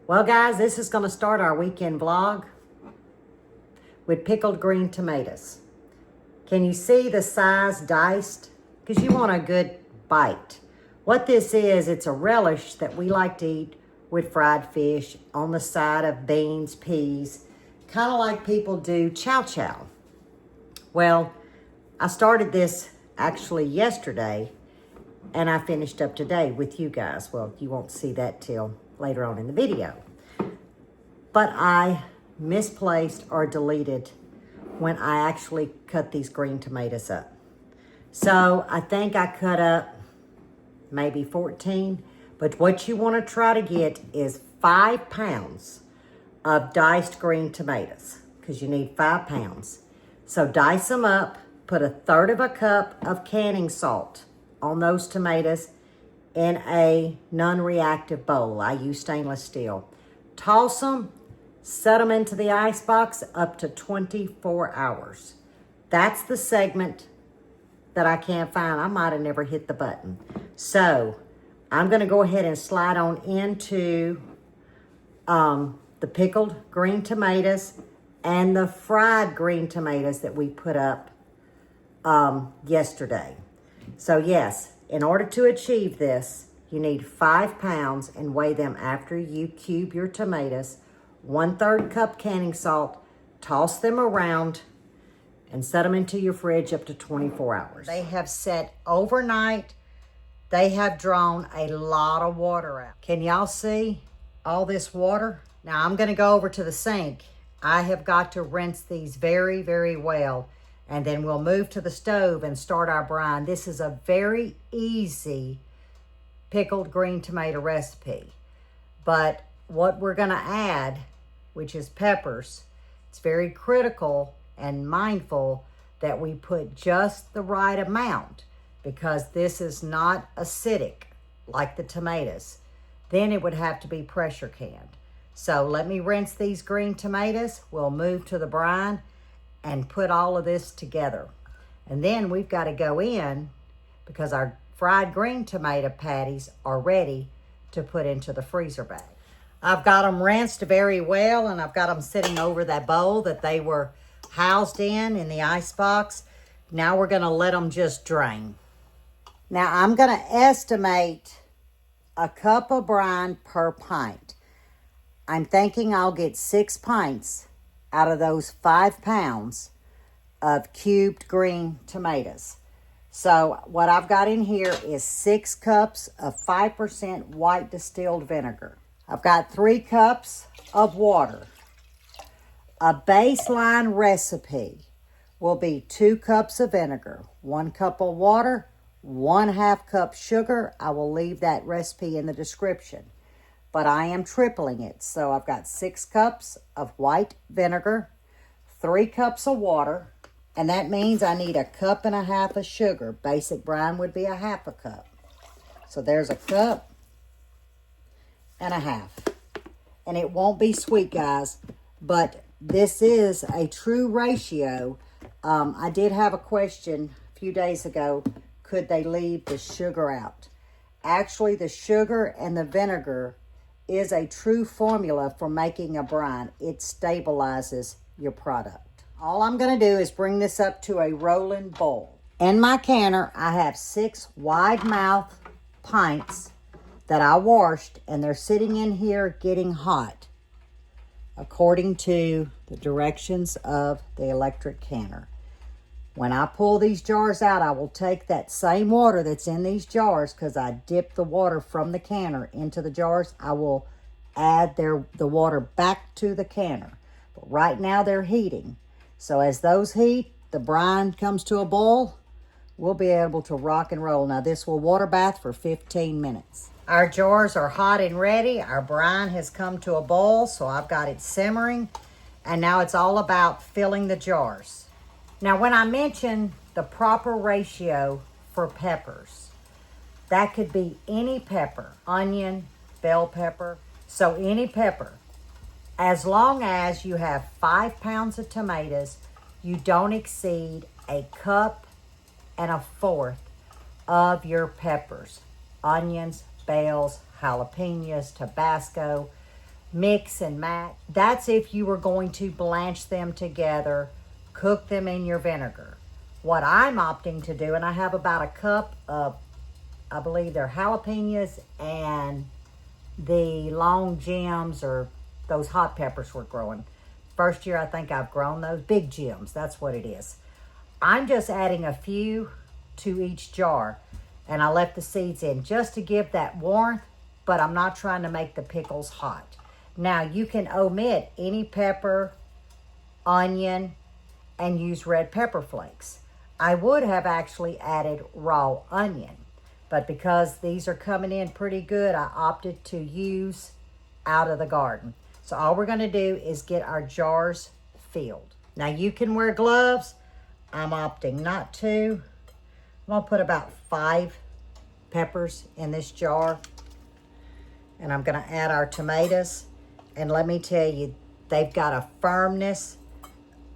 Well, guys, this is going to start our weekend vlog with pickled green tomatoes. Can you see the size diced? Because you want a good bite. What this is, it's a relish that we like to eat with fried fish on the side of beans, peas, kind of like people do chow chow. Well, I started this actually yesterday, and I finished up today with you guys. Well, you won't see that till later on in the video. But I misplaced or deleted when I actually cut these green tomatoes up. So I think I cut up maybe 14, but what you want to try to get is 5 pounds of diced green tomatoes, because you need 5 pounds. So dice them up, put 1/3 cup of canning salt on those tomatoes in a non-reactive bowl. I use stainless steel. Toss them, set them into the ice box up to 24 hours. That's the segment that I can't find. I might have never hit the button. So I'm gonna go ahead and slide on into the pickled green tomatoes and the fried green tomatoes that we put up yesterday. So yes, in order to achieve this, you need 5 pounds and weigh them after you cube your tomatoes. 1/3 cup canning salt, toss them around and set them into your fridge up to 24 hours. They have set overnight. They have drawn a lot of water out. Can y'all see all this water? Now I'm gonna go over to the sink. I have got to rinse these very, very well, and then we'll move to the stove and start our brine. This is a very easy pickled green tomato recipe. But what we're gonna add, which is peppers, it's very critical and mindful that we put just the right amount, because this is not acidic like the tomatoes. Then it would have to be pressure canned. So let me rinse these green tomatoes. We'll move to the brine and put all of this together. And then we've got to go in, because our fried green tomato patties are ready to put into the freezer bag. I've got them rinsed very well, and I've got them sitting over that bowl that they were housed in the ice box. Now we're gonna let them just drain. Now I'm gonna estimate a cup of brine per pint. I'm thinking I'll get 6 pints out of those 5 pounds of cubed green tomatoes. So what I've got in here is 6 cups of 5% white distilled vinegar. I've got 3 cups of water. A baseline recipe will be 2 cups of vinegar, 1 cup of water, 1/2 cup sugar. I will leave that recipe in the description, but I am tripling it. So I've got 6 cups of white vinegar, 3 cups of water, and that means I need 1.5 cups of sugar. Basic brine would be 1/2 cup. So there's 1.5 cups. And it won't be sweet, guys, but this is a true ratio. I did have a question a few days ago, could they leave the sugar out? Actually, the sugar and the vinegar is a true formula for making a brine. It stabilizes your product. All I'm gonna do is bring this up to a rolling boil. In my canner, I have 6 wide mouth pints that I washed, and they're sitting in here getting hot according to the directions of the electric canner. When I pull these jars out, I will take that same water that's in these jars, because I dip the water from the canner into the jars. I will add the water back to the canner. But right now they're heating. So as those heat, the brine comes to a boil, we'll be able to rock and roll. Now this will water bath for 15 minutes. Our jars are hot and ready. Our brine has come to a boil, so I've got it simmering. And now it's all about filling the jars. Now when I mention the proper ratio for peppers, that could be any pepper, onion, bell pepper, so any pepper. As long as you have 5 pounds of tomatoes, you don't exceed 1.25 cups of your peppers, onions, bells, jalapenos, Tabasco. mix and match. That's if you were going to blanch them together, cook them in your vinegar. What I'm opting to do, and I have about a cup of, I believe they're jalapenos and the long gems, or those hot peppers we're growing. First year I think I've grown those. Big gems, that's what it is. I'm just adding a few to each jar, and I left the seeds in just to give that warmth, but I'm not trying to make the pickles hot. Now you can omit any pepper, onion, and use red pepper flakes. I would have actually added raw onion, but because these are coming in pretty good, I opted to use out of the garden. So all we're gonna do is get our jars filled. Now you can wear gloves. I'm opting not to. I'm gonna put about 5 peppers in this jar. And I'm gonna add our tomatoes. And let me tell you, they've got a firmness.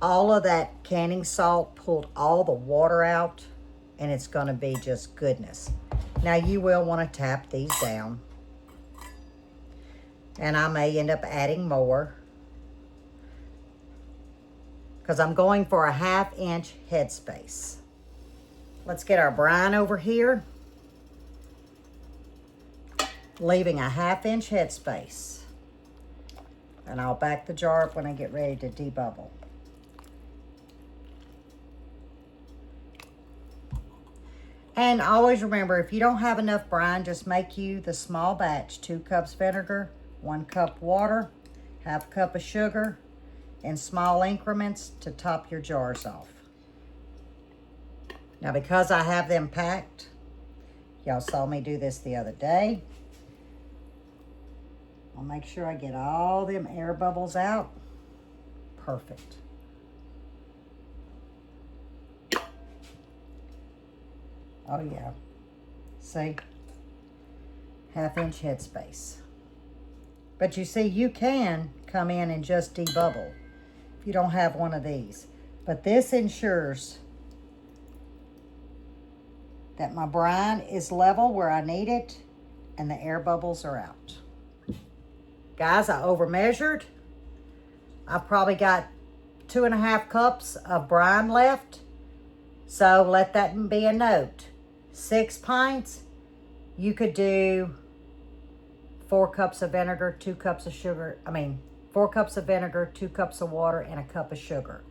All of that canning salt pulled all the water out, and it's gonna be just goodness. Now you will wanna tap these down. And I may end up adding more, because I'm going for a 1/2 inch headspace. Let's get our brine over here, leaving a 1/2 inch headspace. And I'll back the jar up when I get ready to debubble. And always remember, if you don't have enough brine, just make you the small batch. 2 cups vinegar, 1 cup water, 1/2 cup of sugar, in small increments to top your jars off. Now because I have them packed, y'all saw me do this the other day. I'll make sure I get all them air bubbles out. Perfect. Oh yeah, see? 1/2 inch headspace. But you see, you can come in and just debubble if you don't have one of these. But this ensures that my brine is level where I need it and the air bubbles are out. Guys, I over measured. I've probably got 2.5 cups of brine left. So let that be a note. 6 pints, you could do 4 cups of vinegar, 2 cups of sugar. 4 cups of vinegar, 2 cups of water, and a cup of sugar.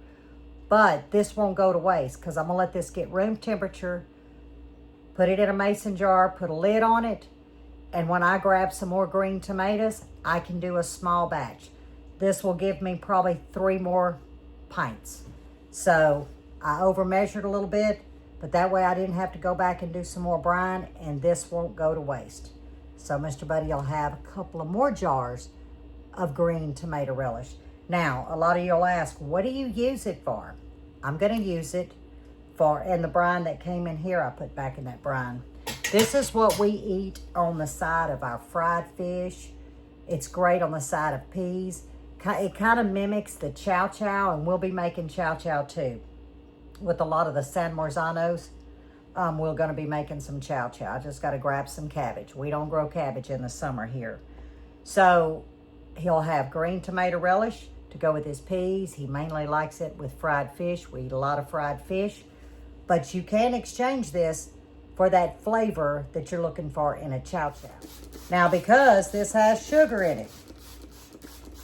But this won't go to waste because I'm gonna let this get room temperature, put it in a mason jar, put a lid on it, and when I grab some more green tomatoes, I can do a small batch. This will give me probably 3 more pints. So I over measured a little bit, but that way I didn't have to go back and do some more brine, and this won't go to waste. So Mr. Buddy will have a couple of more jars of green tomato relish. Now, a lot of you'll ask, what do you use it for? I'm gonna use it for, and the brine that came in here, I put back in that brine. This is what we eat on the side of our fried fish. It's great on the side of peas. It kind of mimics the chow chow, and we'll be making chow chow too. With a lot of the San Marzanos, we're gonna be making some chow chow. I just gotta grab some cabbage. We don't grow cabbage in the summer here. So he'll have green tomato relish to go with his peas. He mainly likes it with fried fish. We eat a lot of fried fish. But you can exchange this for that flavor that you're looking for in a chow chow. Now, because this has sugar in it,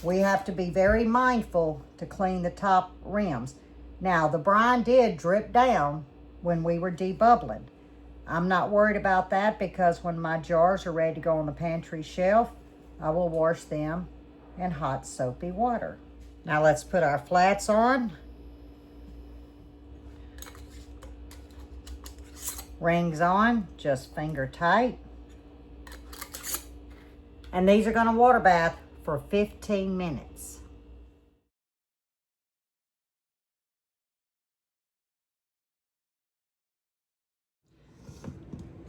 we have to be very mindful to clean the top rims. Now, the brine did drip down when we were debubbling. I'm not worried about that because when my jars are ready to go on the pantry shelf, I will wash them in hot soapy water. Now let's put our flats on. Rings on, just finger tight. And these are gonna water bath for 15 minutes.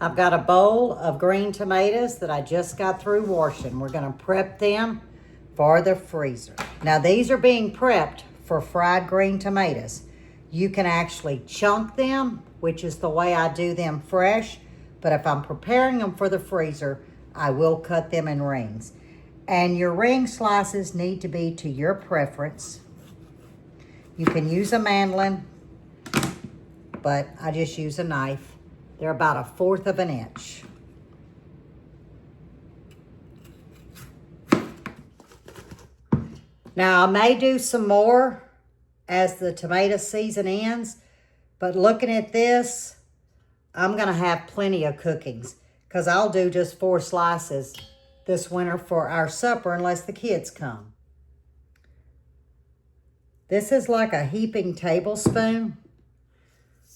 I've got a bowl of green tomatoes that I just got through washing. We're gonna prep them for the freezer. Now these are being prepped for fried green tomatoes. You can actually chunk them, which is the way I do them fresh, but if I'm preparing them for the freezer, I will cut them in rings. And your ring slices need to be to your preference. You can use a mandolin, but I just use a knife. They're about 1/4 of an inch. Now I may do some more as the tomato season ends, but looking at this, I'm gonna have plenty of cookings because I'll do just 4 slices this winter for our supper unless the kids come. This is like a heaping tablespoon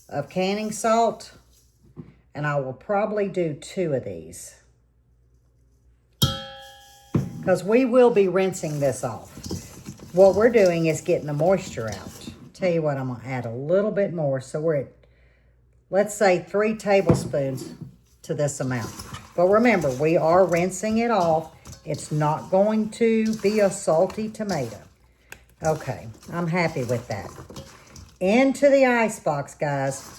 of canning salt, and I will probably do 2 of these because we will be rinsing this off. What we're doing is getting the moisture out. Tell you what, I'm gonna add a little bit more, so we're at, let's say 3 tablespoons to this amount. But remember, we are rinsing it off. It's not going to be a salty tomato. Okay, I'm happy with that. Into the icebox, guys.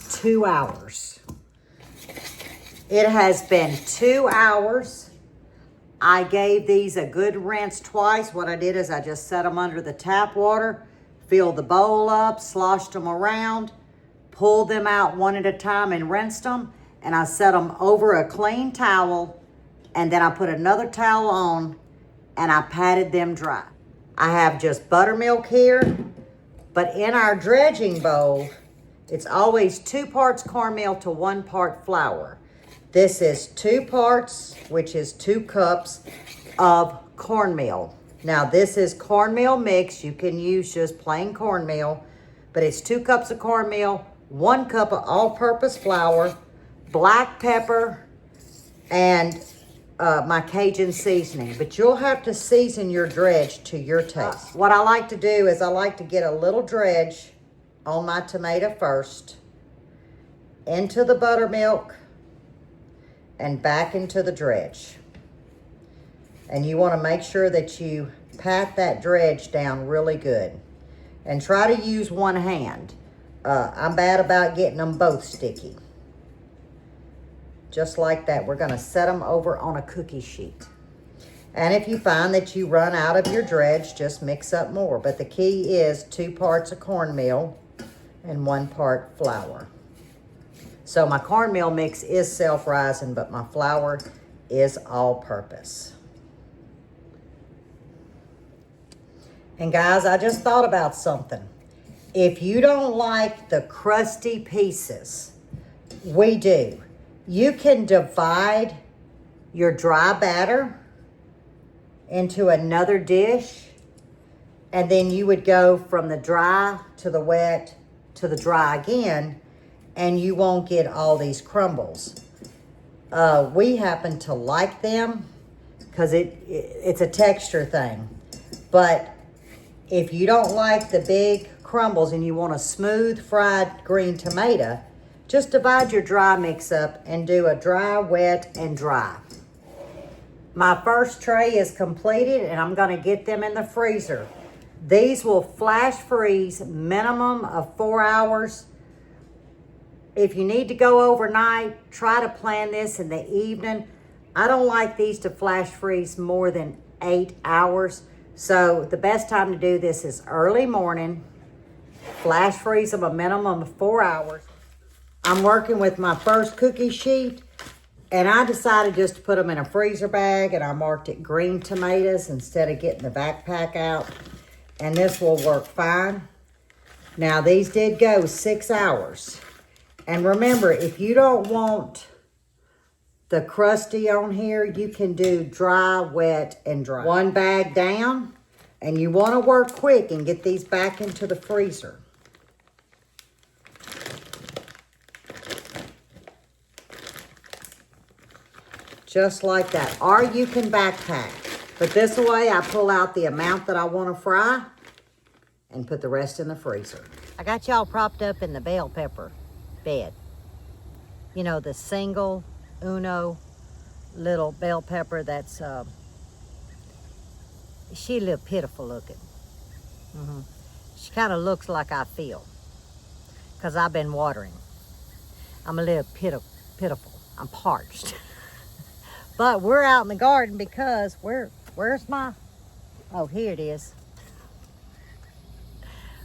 2 hours. It has been 2 hours. I gave these a good rinse twice. What I did is I just set them under the tap water, filled the bowl up, sloshed them around, pulled them out one at a time and rinsed them. And I set them over a clean towel, and then I put another towel on and I patted them dry. I have just buttermilk here, but in our dredging bowl, it's always 2 parts cornmeal to 1 part flour. This is 2 parts, which is 2 cups of cornmeal. Now this is cornmeal mix. You can use just plain cornmeal, but it's 2 cups of cornmeal, 1 cup of all-purpose flour, black pepper, and my Cajun seasoning. But you'll have to season your dredge to your taste. What I like to do is I like to get a little dredge on my tomato first, into the buttermilk, and back into the dredge. And you want to make sure that you pat that dredge down really good. And try to use one hand. I'm bad about getting them both sticky. Just like that. We're going to set them over on a cookie sheet. And if you find that you run out of your dredge, just mix up more. But the key is 2 parts of cornmeal and 1 part flour. So my cornmeal mix is self-rising, but my flour is all-purpose. And guys, I just thought about something. If you don't like the crusty pieces, we do. You can divide your dry batter into another dish, and then you would go from the dry to the wet to the dry again, and you won't get all these crumbles. We happen to like them because it's a texture thing. But if you don't like the big crumbles and you want a smooth fried green tomato, just divide your dry mix up and do a dry, wet, and dry. My first tray is completed, and I'm gonna get them in the freezer. These will flash freeze minimum of 4 hours. If you need to go overnight, try to plan this in the evening. I don't like these to flash freeze more than 8 hours. So the best time to do this is early morning. Flash freeze them a minimum of 4 hours. I'm working with my first cookie sheet, and I decided just to put them in a freezer bag, and I marked it green tomatoes instead of getting the backpack out. And this will work fine. Now these did go 6 hours. And remember, if you don't want the crusty on here, you can do dry, wet, and dry. 1 bag down, and you want to work quick and get these back into the freezer. Just like that. Or you can backpack. But this way, I pull out the amount that I want to fry and put the rest in the freezer. I got y'all propped up in the bell pepper bed. You know, the single Uno little bell pepper that's, she a little pitiful looking. She kind of looks like I feel, because I've been watering. I'm a little pitiful. I'm parched. But we're out in the garden because where's my, oh, here it is.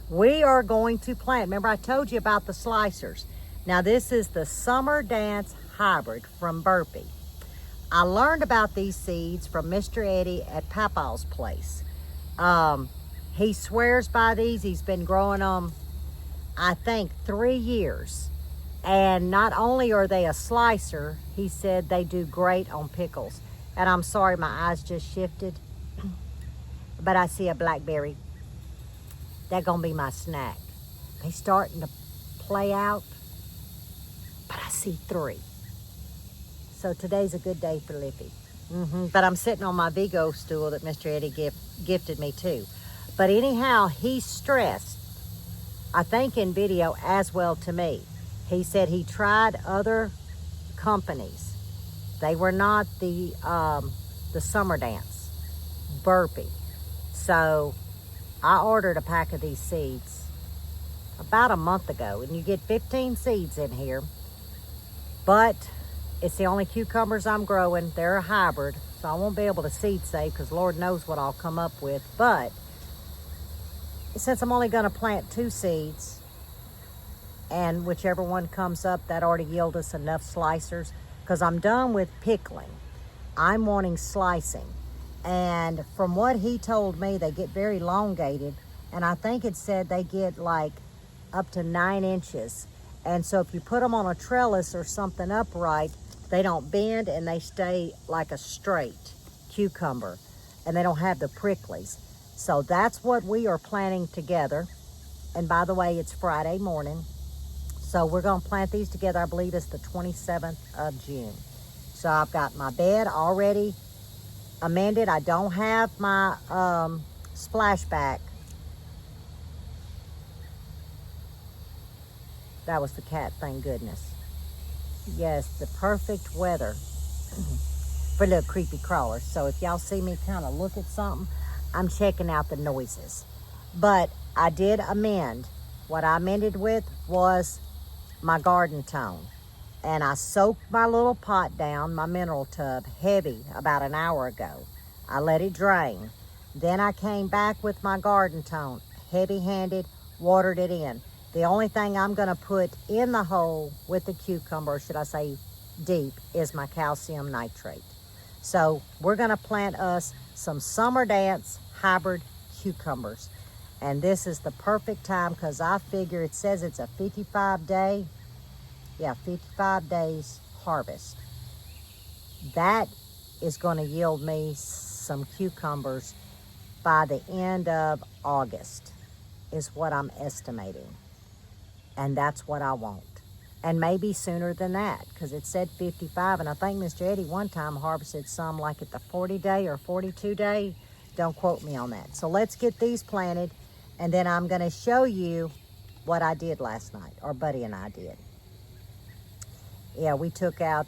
We are going to plant, remember I told you about the slicers. Now this is the Summer Dance Hybrid from Burpee. I learned about these seeds from Mr. Eddie at Papa's place. He swears by these. He's been growing them, I think, 3 years. And not only are they a slicer, he said they do great on pickles. And I'm sorry, my eyes just shifted. But I see a blackberry. That's gonna be my snack. They starting to play out, but I see 3. So today's a good day for Lippy. But I'm sitting on my Vigo stool that Mr. Eddie gifted me too. But anyhow, he stressed, I think in video as well to me, he said he tried other companies. They were not the Summer Dance, Burpee. So I ordered a pack of these seeds about a month ago, and you get 15 seeds in here. But it's the only cucumbers I'm growing. They're a hybrid, so I won't be able to seed save because Lord knows what I'll come up with. But since I'm only going to plant 2 seeds, and whichever one comes up, that already yield us enough slicers, because I'm done with pickling. I'm wanting slicing. And from what he told me, they get very elongated. And I think it said they get like up to 9 inches. And so if you put them on a trellis or something upright, they don't bend and they stay like a straight cucumber. And they don't have the pricklies. So that's what we are planting together. And by the way, it's Friday morning. So we're going to plant these together. I believe it's the 27th of June. So I've got my bed already amended. I don't have my splashback. That was the cat, thank goodness. Yes, the perfect weather for little creepy crawlers. So if y'all see me kind of look at something, I'm checking out the noises. But I did amend. What I amended with was my garden tone. And I soaked my little pot down, my mineral tub, heavy, about an hour ago. I let it drain. Then I came back with my garden tone, heavy-handed, watered it in. The only thing I'm going to put in the hole with the cucumber, should I say deep, is my calcium nitrate. So we're going to plant us some Summer Dance hybrid cucumbers. And this is the perfect time because I figure it says it's a 55 days harvest. That is going to yield me some cucumbers by the end of August is what I'm estimating. And that's what I want. And maybe sooner than that because it said 55. And I think Mr. Eddie one time harvested some like at the 40-day or 42-day. Don't quote me on that. So let's get these planted. And then I'm going to show you what I did last night, or Buddy and I did. Yeah, we took out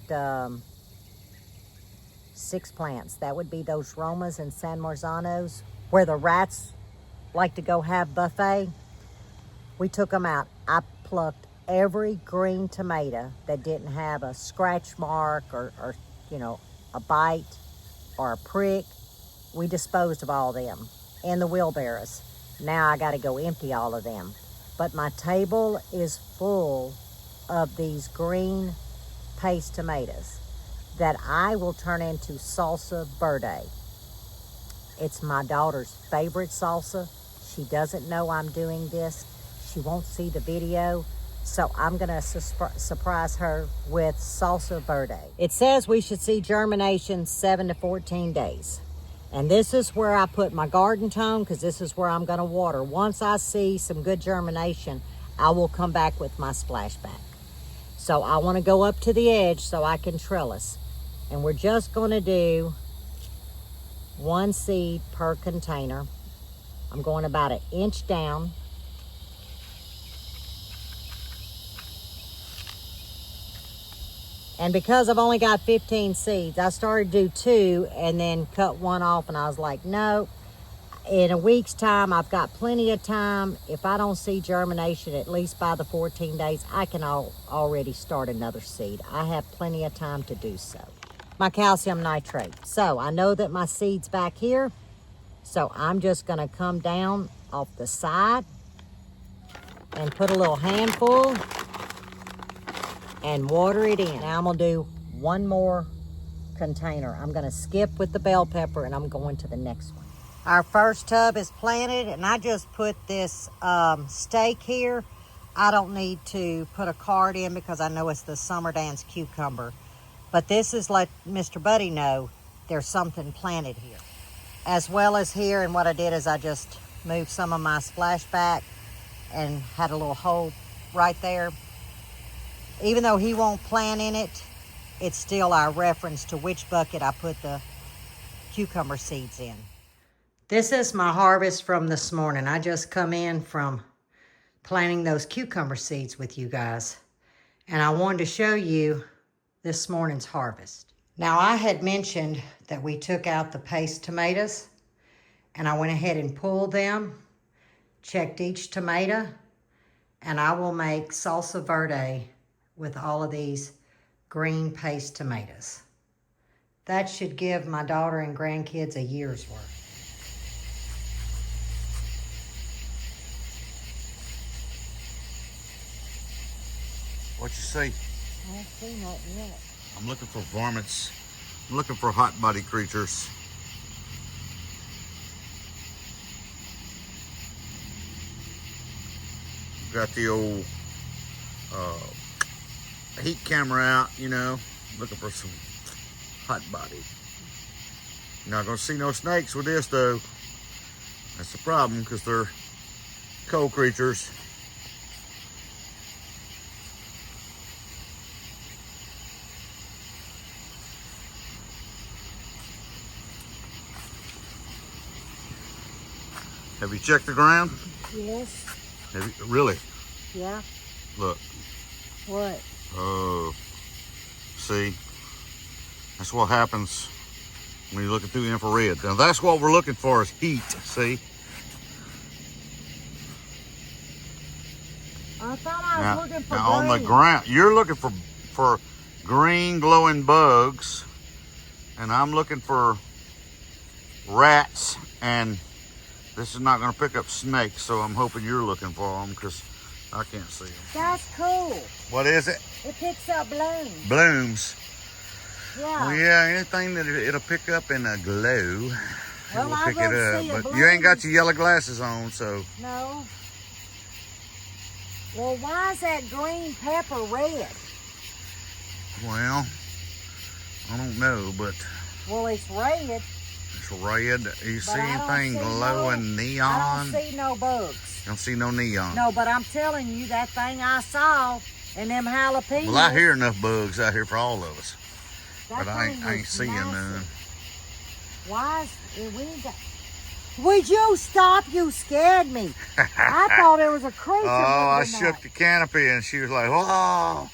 6 plants. That would be those Romas and San Marzanos, where the rats like to go have buffet. We took them out. I plucked every green tomato that didn't have a scratch mark or you know, a bite or a prick. We disposed of all them in the wheelbarrows. Now I got to go empty all of them. But my table is full of these green paste tomatoes that I will turn into Salsa Verde. It's my daughter's favorite salsa. She doesn't know I'm doing this. She won't see the video. So I'm going to surprise her with Salsa Verde. It says we should see germination 7 to 14 days. And this is where I put my garden tone because this is where I'm going to water. Once I see some good germination, I will come back with my splashback. So I want to go up to the edge so I can trellis. And we're just going to do 1 seed per container. I'm going about 1 inch down. And because I've only got 15 seeds, I started to do 2 and then cut 1 off. And I was like, no, in a week's time, I've got plenty of time. If I don't see germination, at least by the 14 days, I can already start another seed. I have plenty of time to do so. my calcium nitrate. So I know that my seed's back here. So I'm just gonna come down off the side and put a little handful and water it in. Now I'm gonna do one more container. I'm gonna skip with the bell pepper and I'm going to the next one. Our first tub is planted and I just put this stake here. I don't need to put a card in because I know it's the Summer Dance cucumber. But this is let Mr. Buddy know there's something planted here. As well as here, and what I did is I just moved some of my splashback and had a little hole right there. Even though he won't plant in it, it's still our reference to which bucket I put the cucumber seeds in. This is my harvest from this morning. I just come in from planting those cucumber seeds with you guys. And I wanted to show you this morning's harvest. Now I had mentioned that we took out the paste tomatoes and I went ahead and pulled them, checked each tomato, and I will make salsa verde with all of these green paste tomatoes. That should give my daughter and grandkids a year's worth. What you see? I haven't seen that yet. I'm looking for varmints. I'm looking for hot body creatures. Got the old heat camera out, you know, looking for some hot body. You're not gonna see no snakes with this though. That's the problem because they're cold creatures. Have you checked the ground? Yes. Have you, really? Yeah. Look. What? Oh. See? That's what happens when you're looking through infrared. Now that's what we're looking for is heat, see? I thought I was looking for now green. on the ground, you're looking for green glowing bugs, and I'm looking for rats, and this is not going to pick up snakes, so I'm hoping you're looking for them because I can't see them. That's cool. What is it? It picks up blooms. Blooms. Yeah. Well, yeah, anything that it'll pick up in a glow, Well, it will I pick it don't see a up. But bloom. you ain't got your yellow glasses on, so. No. Well, why is that green pepper red? Well, I don't know, but Well, it's red. it's red. You see I don't anything see glowing neon? I don't see no bugs. You don't see no neon. No, but I'm telling you, that thing I saw in them jalapenos. Well, I hear enough bugs out here for all of us, that but I thing ain't was seeing none. massive. Why is we ain't got... Would you stop? You scared me. I thought there was a creature. Oh, I moving shook up. the canopy and she was like, "Whoa, All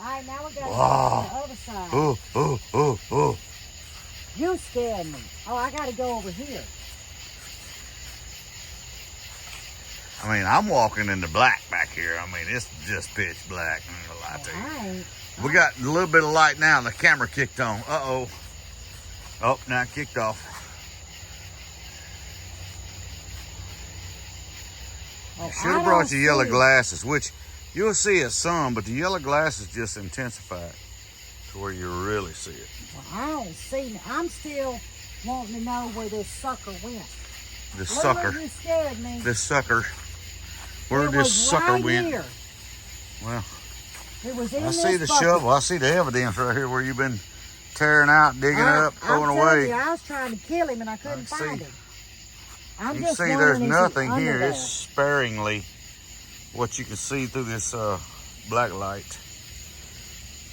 right, now we got to Wow. go to the other side. oh, oh, oh, oh." You scared me. Oh, I got to go over here. I mean, I'm walking in the black back here. I mean, it's just pitch black. I'm gonna lie to you. I ain't. We got a little bit of light now and the camera kicked on. Uh-oh. Oh, now it kicked off. Oh, You should have brought your yellow glasses, which you'll see it some, but the yellow glasses just intensify it to where you really see it. Well, I don't see. I'm still wanting to know where this sucker went. This Look, sucker. you scared me. This sucker. Where It this was sucker right went. Here. Well, It was in I this see the bucket. shovel. I see the evidence right here where you've been tearing out, digging up, throwing I'm away. telling you, I was trying to kill him and I couldn't I find see. him. I'm You just see wondering, there's is he nothing under here. there? It's sparingly what you can see through this black light.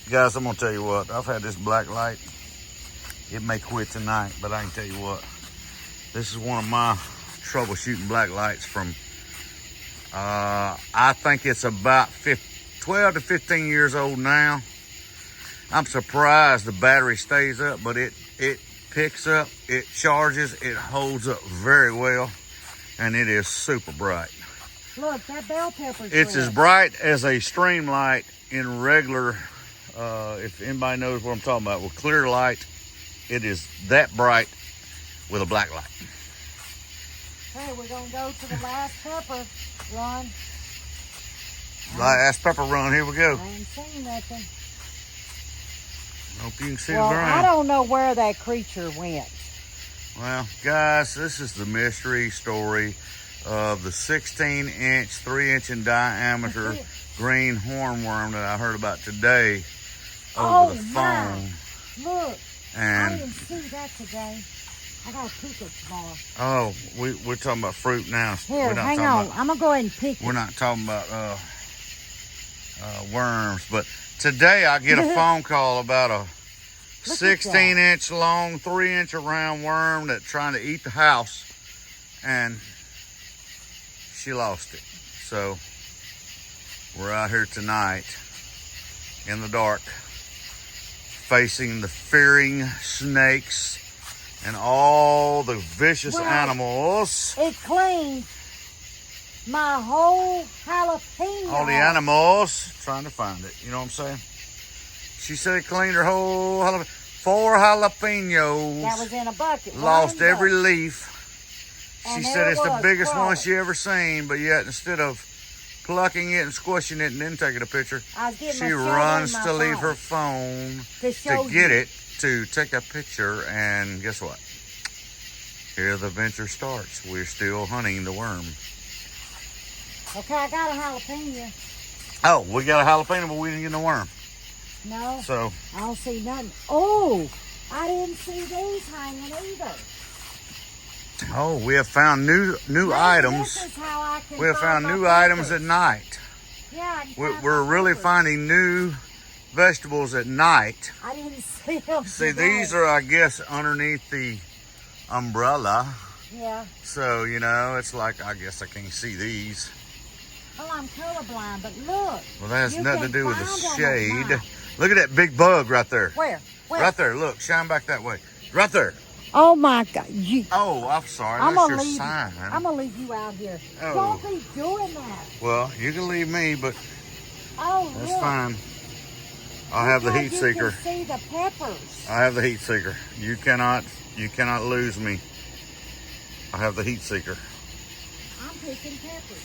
Guys, I'm going to tell you what. I've had this black light. It may quit tonight, but I can tell you what. This is one of my troubleshooting black lights from, I think it's about 12 to 15 years old now. I'm surprised the battery stays up, but it picks up, it charges, it holds up very well, and it is super bright. Look, that bell pepper's It's red. as bright as a stream light in regular if anybody knows what I'm talking about, with clear light, it is that bright with a black light. Okay, we're going to go to the last pepper run. Last pepper run, here we go. I ain't seen nothing. Hope you can see Well, the ground. I don't know where that creature went. Well, guys, this is the mystery story of the 16-inch, 3-inch in diameter green hornworm that I heard about today over the phone. Look, And I didn't see that today. I got to pick it tomorrow. oh, we're talking about fruit now. Here, We're not hang talking on. about- I'm going to go ahead and pick We're it. not talking about worms, but today I get a phone call about a 16-inch long, 3-inch around worm that's trying to eat the house, and she lost it. So we're out here tonight in the dark, facing the fearing snakes and all the vicious animals. It cleaned my whole jalapeno. All the animals, trying to find it. You know what I'm saying? She said it cleaned her whole jalapeno. 4 jalapenos. That was in a bucket. Lost One every bucket. leaf. She And said there it's the was biggest one crawling. she ever seen, but yet instead of plucking it and squishing it and then taking a picture, I was getting she my cell runs on to my leave phone her phone to show to get you. it, to take a picture, and guess what? Here the adventure starts. We're still hunting the worm. Okay, I got a jalapeno. Oh, we got a jalapeno, but we didn't get no worm. No, So, I don't see nothing. Oh, I didn't see these hanging either. oh, we have found new Maybe items. This is how I can We have found my new items peppers. at night. Yeah, I can find We're my really peppers. finding new vegetables at night. I didn't see them. See, these are, I guess, underneath the umbrella. Yeah. So, you know, it's like, I guess I can't see these. Oh, I'm colorblind, but look. Well, that has You nothing to can do with the find 'em at shade. night. Look at that big bug right there. Where? Right there, look, shine back that way. Right there. Oh my God! You. Oh, I'm sorry, I'm that's gonna your leave. sign. I'm gonna leave you out here. Oh. Don't be doing that. Well, you can leave me, but Oh, that's look. fine. I'll have the heat You seeker. can see the peppers. I have the heat seeker. You cannot lose me. I have the heat seeker. I'm picking peppers.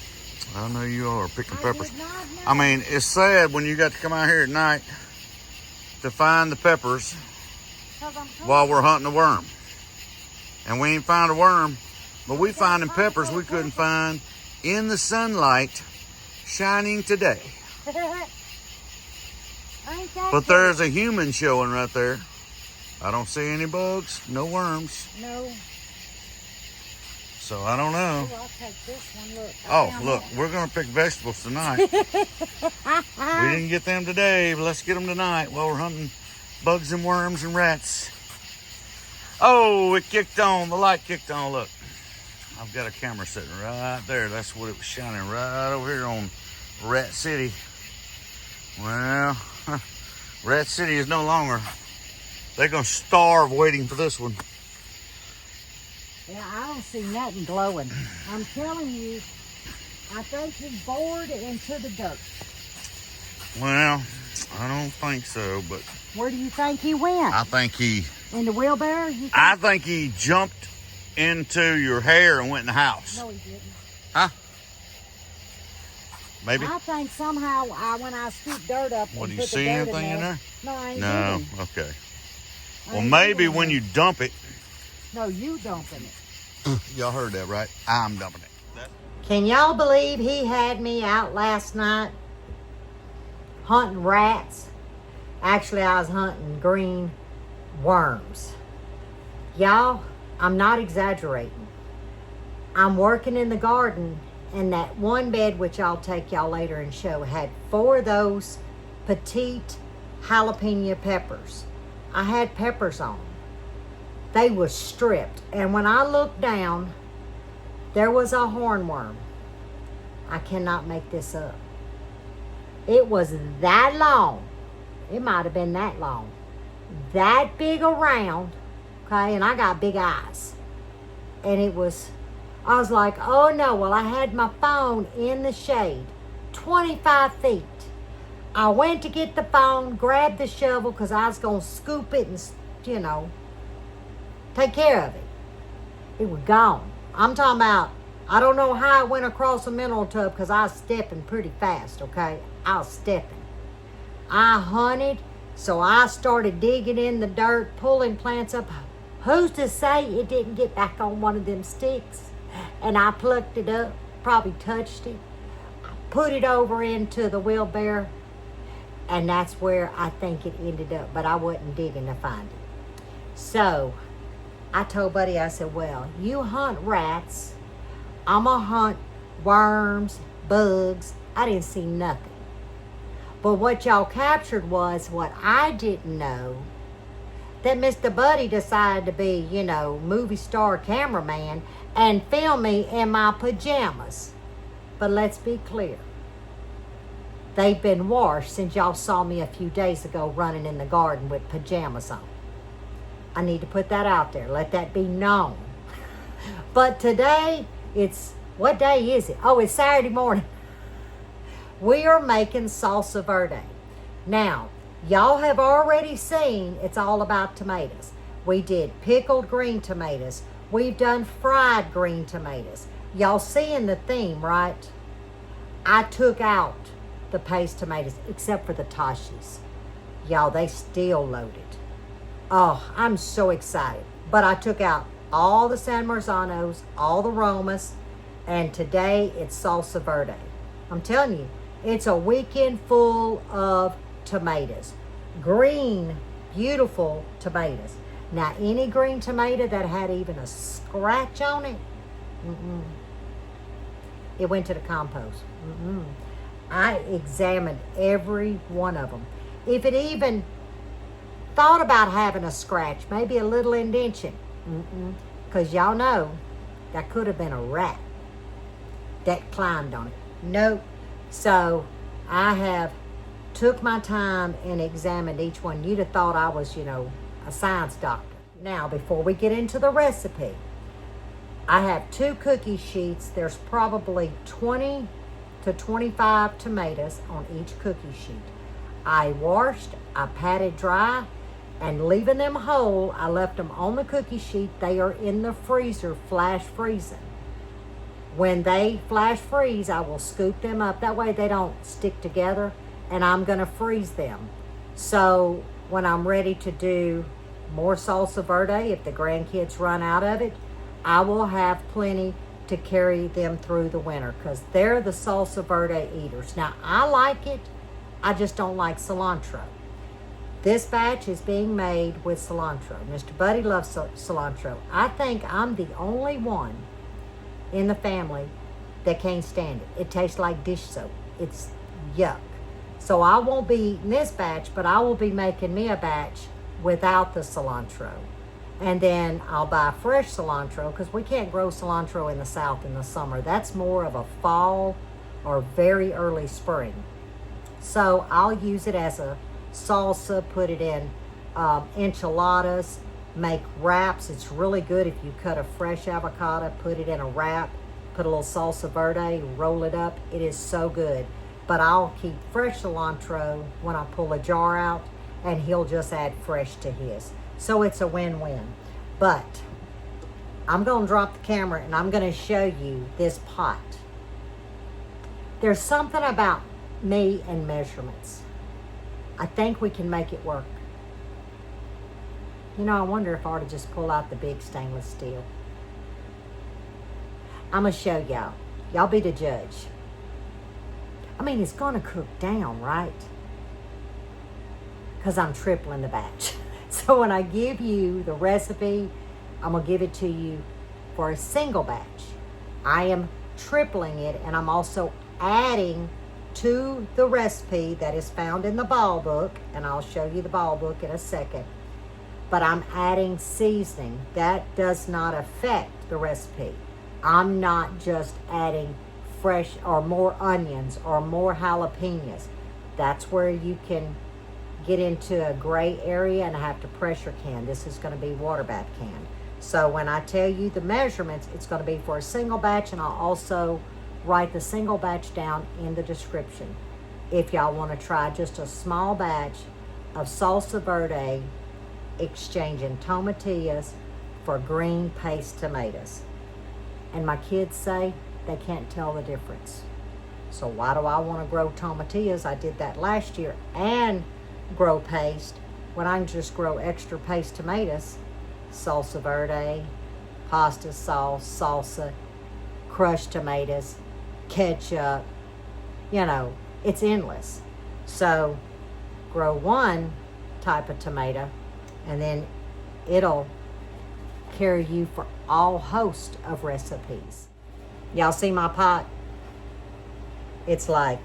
I know you are picking I peppers. did not know. I mean, it's sad when you got to come out here at night to find the peppers 'Cause I'm while we're hunting the worm. And we ain't found a worm, but we finding peppers we couldn't find in the sunlight shining today. Ain't that But there's a human showing right there. I don't see any bugs, no worms. No. So I don't know. Oh, I'll take this one. Look. I Oh, found look, that. we're going to pick vegetables tonight. We didn't get them today, but let's get them tonight while we're hunting bugs and worms and rats. Oh, it kicked on. The light kicked on. Look, I've got a camera sitting right there. That's what it was shining right over here on Rat City. Well, Rat City is no longer. They're going to starve waiting for this one. Yeah, I don't see nothing glowing. I'm telling you, I think he bored into the dirt. Well, I don't think so, but Where do you think he went? I think he In the wheelbarrow? You think? I think he jumped into your hair and went in the house. No, he didn't. Huh? Maybe? I think somehow when I scooped dirt up What, and do you put the see dirt anything in there? No, I ain't No, doing. okay. I Well, ain't maybe doing when that. you dump it. No, you dumping it. Y'all heard that, right? I'm dumping it. Can y'all believe he had me out last night hunting rats? Actually, I was hunting green worms. Y'all, I'm not exaggerating. I'm working in the garden, and that one bed, which I'll take y'all later and show, had 4 of those petite jalapeno peppers. I had peppers on. They was stripped, and when I looked down, there was a hornworm. I cannot make this up. It was that long. It might have been that long. That big around, okay, and I got big eyes. And I was like, oh no. Well, I had my phone in the shade, 25 feet. I went to get the phone, grabbed the shovel because I was going to scoop it and, take care of it. It was gone. I'm talking about, I don't know how I went across a mineral tub because I was stepping pretty fast, okay? I was stepping. I hunted, so I started digging in the dirt, pulling plants up. Who's to say it didn't get back on one of them sticks? And I plucked it up, probably touched it, put it over into the wheelbarrow, and that's where I think it ended up, but I wasn't digging to find it. So I told Buddy, I said, well, you hunt rats, I'm going to hunt worms, bugs. I didn't see nothing. But what y'all captured was what I didn't know, that Mr. Buddy decided to be, movie star cameraman and film me in my pajamas. But let's be clear. They've been washed since y'all saw me a few days ago running in the garden with pajamas on. I need to put that out there. Let that be known. But today, what day is it? Oh, it's Saturday morning. We are making salsa verde. Now, y'all have already seen it's all about tomatoes. We did pickled green tomatoes. We've done fried green tomatoes. Y'all seeing the theme, right? I took out the paste tomatoes, except for the Tashis. Y'all, they still loaded. Oh, I'm so excited. But I took out all the San Marzanos, all the Romas, and today it's salsa verde. I'm telling you, it's a weekend full of tomatoes. Green, beautiful tomatoes. Now, any green tomato that had even a scratch on it, it went to the compost. I examined every one of them. If it even thought about having a scratch, maybe a little indention, because y'all know that could have been a rat that climbed on it. Nope. So I have took my time and examined each one. You'd have thought I was, a science doctor. Now, before we get into the recipe, I have 2 cookie sheets. There's probably 20 to 25 tomatoes on each cookie sheet. I washed, I patted dry, and leaving them whole, I left them on the cookie sheet. They are in the freezer, flash freezing. When they flash freeze, I will scoop them up. That way they don't stick together, and I'm going to freeze them. So when I'm ready to do more salsa verde, if the grandkids run out of it, I will have plenty to carry them through the winter because they're the salsa verde eaters. Now, I like it. I just don't like cilantro. This batch is being made with cilantro. Mr. Buddy loves cilantro. I think I'm the only one in the family that can't stand it. It tastes like dish soap. It's yuck. So I won't be eating this batch, but I will be making me a batch without the cilantro. And then I'll buy fresh cilantro because we can't grow cilantro in the South in the summer. That's more of a fall or very early spring. So I'll use it as a salsa, put it in enchiladas, make wraps. It's really good if you cut a fresh avocado, put it in a wrap, put a little salsa verde, roll it up. It is so good. But I'll keep fresh cilantro when I pull a jar out, and he'll just add fresh to his. So it's a win-win. But I'm going to drop the camera and I'm going to show you this pot. There's something about me and measurements. I think we can make it work. I wonder if I ought to just pull out the big stainless steel. I'm going to show y'all. Y'all be the judge. I mean, it's going to cook down, right? Because I'm tripling the batch. So when I give you the recipe, I'm going to give it to you for a single batch. I am tripling it, and I'm also adding to the recipe that is found in the ball book, and I'll show you the ball book in a second. But I'm adding seasoning. That does not affect the recipe. I'm not just adding fresh or more onions or more jalapenos. That's where you can get into a gray area and have to pressure can. This is going to be water bath can. So when I tell you the measurements, it's going to be for a single batch, and I'll also write the single batch down in the description. if y'all want to try just a small batch of Salsa Verde, exchanging tomatillas for green paste tomatoes. And my kids say they can't tell the difference. So why do I want to grow tomatillas? I did that last year, and grow paste when I can just grow extra paste tomatoes, Salsa Verde, pasta sauce, salsa, crushed tomatoes, ketchup, you know, it's endless. So grow one type of tomato and then it'll carry you for all host of recipes. Y'all see my pot? It's like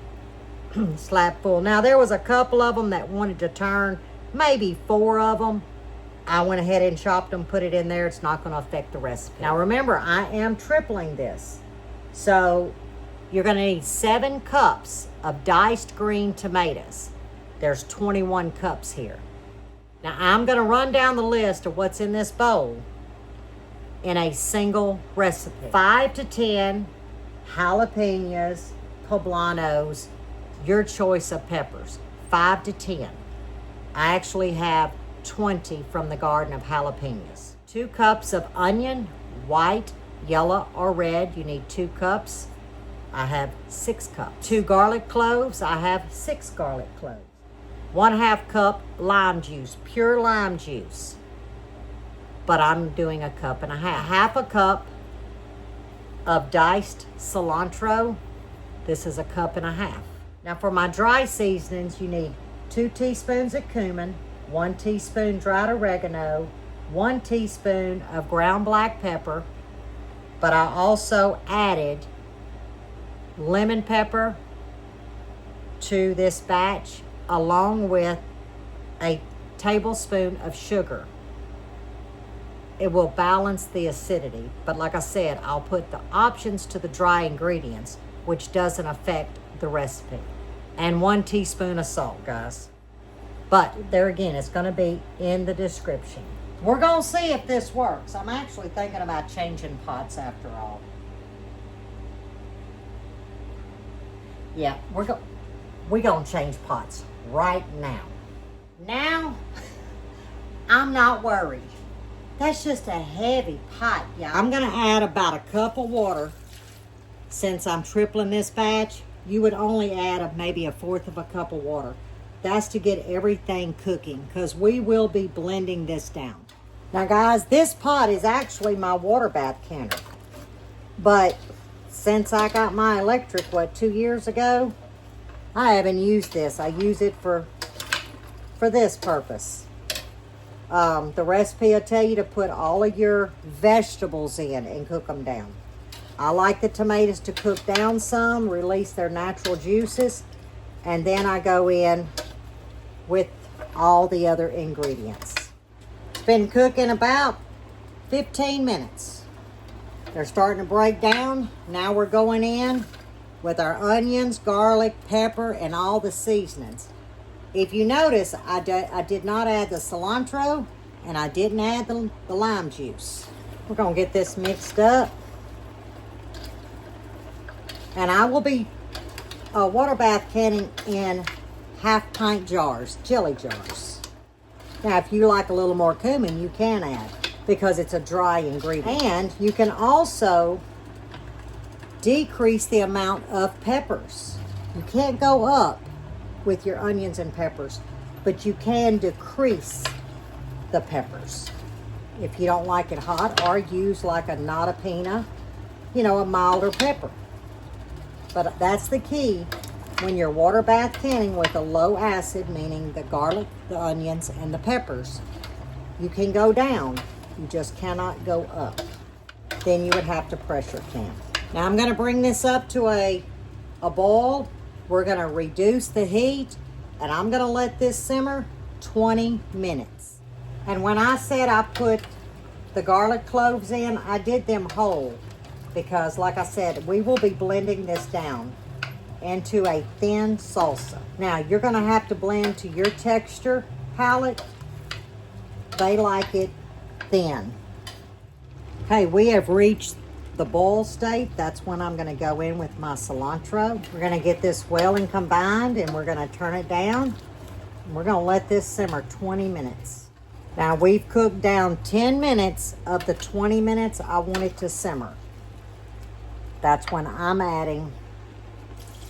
slap full. Now there was a couple of them that wanted to turn, maybe 4 of them. I went ahead and chopped them, put it in there. It's not going to affect the recipe. Now remember, I am tripling this. So you're going to need 7 cups of diced green tomatoes. There's 21 cups here. Now I'm going to run down the list of what's in this bowl in a single recipe. 5 to 10 jalapenos, poblanos, your choice of peppers. 5 to 10. I actually have 20 from the garden of jalapenos. 2 cups of onion, white, yellow, or red. You need 2 cups. I have 6 cups. 2 garlic cloves. I have 6 garlic cloves. 1/2 cup lime juice, pure lime juice. But I'm doing 1.5 cups. 1/2 cup of diced cilantro. This is 1.5 cups. Now for my dry seasonings, you need 2 teaspoons of cumin, 1 teaspoon dried oregano, 1 teaspoon of ground black pepper, but I also added lemon pepper to this batch along with a tablespoon of sugar. It will balance the acidity, but like I said, I'll put the options to the dry ingredients, which doesn't affect the recipe. And 1 teaspoon of salt, guys. But there again, it's going to be in the description. We're going to see if this works. I'm actually thinking about changing pots after all. Yeah, we're going to change pots right now. Now, I'm not worried. That's just a heavy pot, y'all. I'm going to add about 1 cup of water. Since I'm tripling this batch, you would only add maybe 1/4 of a cup of water. That's to get everything cooking, because we will be blending this down. Now guys, this pot is actually my water bath canner. But since I got my electric, 2 years ago, I haven't used this. I use it for this purpose. The recipe will tell you to put all of your vegetables in and cook them down. I like the tomatoes to cook down some, release their natural juices, and then I go in with all the other ingredients. It's been cooking about 15 minutes. They're starting to break down. Now we're going in with our onions, garlic, pepper, and all the seasonings. If you notice, I did not add the cilantro, and I didn't add the lime juice. We're going to get this mixed up. And I will be water bath canning in 1/2 pint jars, jelly jars. Now, if you like a little more cumin, you can add, because it's a dry ingredient. And you can also decrease the amount of peppers. You can't go up with your onions and peppers, but you can decrease the peppers if you don't like it hot, or use like a nata pina, a milder pepper. But that's the key when you're water bath canning with a low acid, meaning the garlic, the onions, and the peppers. You can go down, you just cannot go up. Then you would have to pressure can. Now I'm going to bring this up to a boil. We're going to reduce the heat, and I'm going to let this simmer 20 minutes. And when I said I put the garlic cloves in, I did them whole, because like I said, we will be blending this down into a thin salsa. Now you're going to have to blend to your texture palate. They like it thin. Okay, we have reached the boil state, that's when I'm gonna go in with my cilantro. We're gonna get this well and combined, and we're gonna turn it down. We're gonna let this simmer 20 minutes. Now we've cooked down 10 minutes of the 20 minutes I want it to simmer. That's when I'm adding